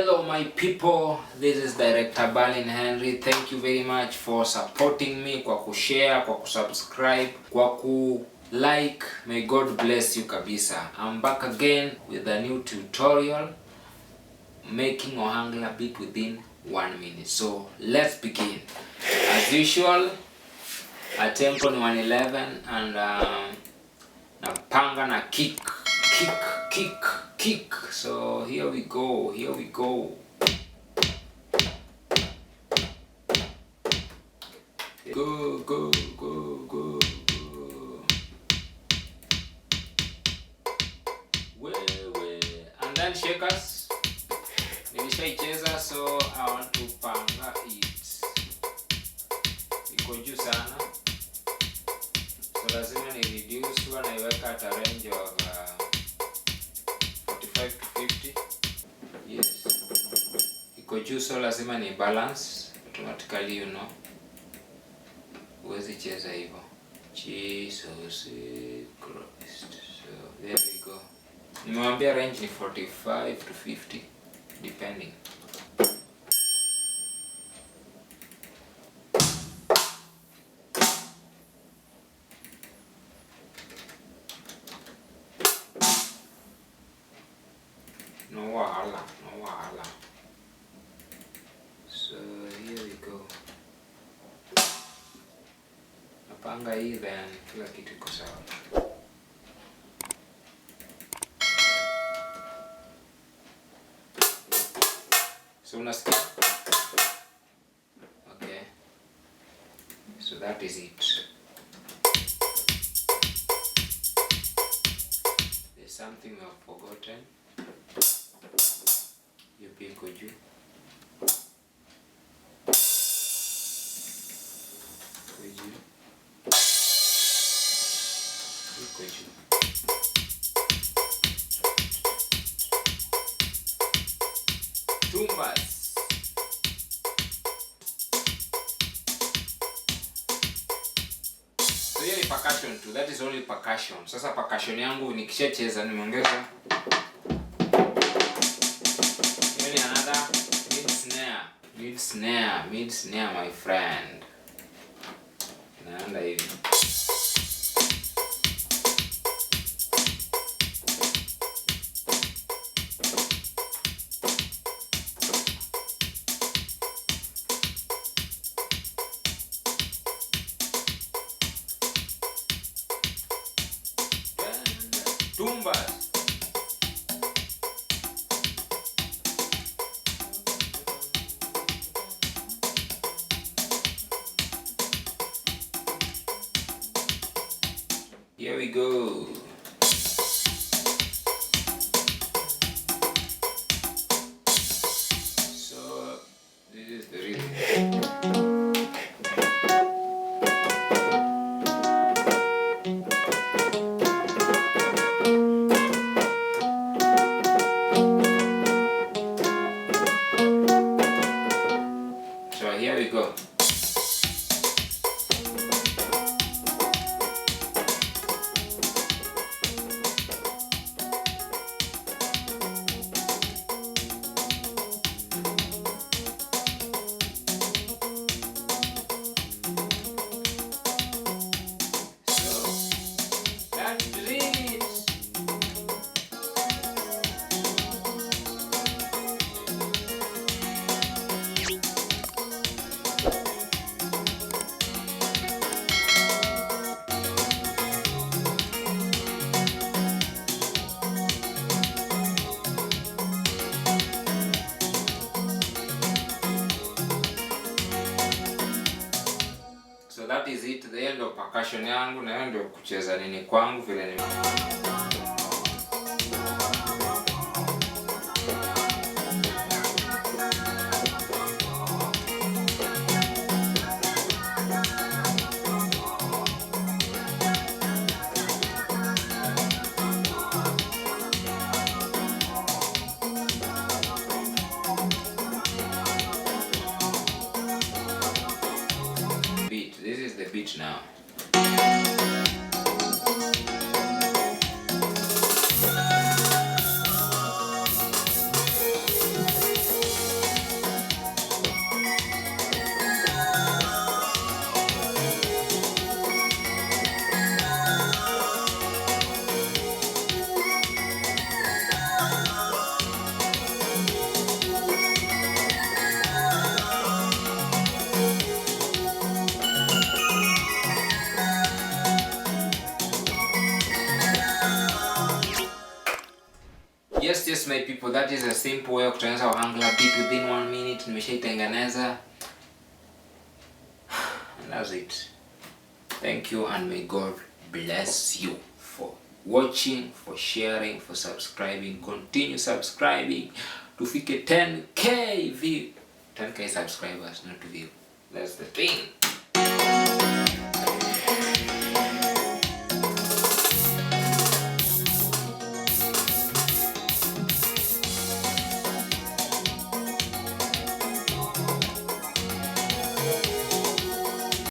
Hello my people, this is Dir Balin Henry. Thank you very much for supporting me, kwa kushare, kwa kusubscribe, kwa like. May God bless you kabisa. I'm back again with a new tutorial, making Ohangla Beat within 1 minute. So let's begin. As usual, a tempo ni 111 and napanga na kick. So here we go. Go. And then shakers. Nilishaicheza, so I want to panga it. Iko juu sana, so lazima ni reduce. Huwa naiweka at a range of 45 to 50. Yes. Iko juu, so lazima ni balance automatically, you know. Huwezi cheza hivyo. Jesus Christ. So there we go. Nimewambia range ni 45 to 50 depending. No wahala. So here we go. Napanga hii, then kila kitu iko sawa. So unasikia? Okay. So that is it. There's something we have forgotten. You pick with you. Tumbas. So hiyo ni percussion tu. That is only percussion. Sasa percussion yangu nikishacheza nimeongeza. Hiyo ni another mid snare my friend. Naenda hivi. Tumbas. Here we go. So this is the rhythm. So here we go. So that is it, the end of percussion yangu, na ndio kucheza nini kwangu vile ni. This is the beat now. yes my people, that is a simple way of kutengeneza Ohangla Beat within 1 minute. Nimeshaitengeneza. And that's it. Thank you and may God bless you for watching, for sharing, for subscribing. Continue subscribing. Tufike 10k view. 10k subscribers, not view. That's the thing.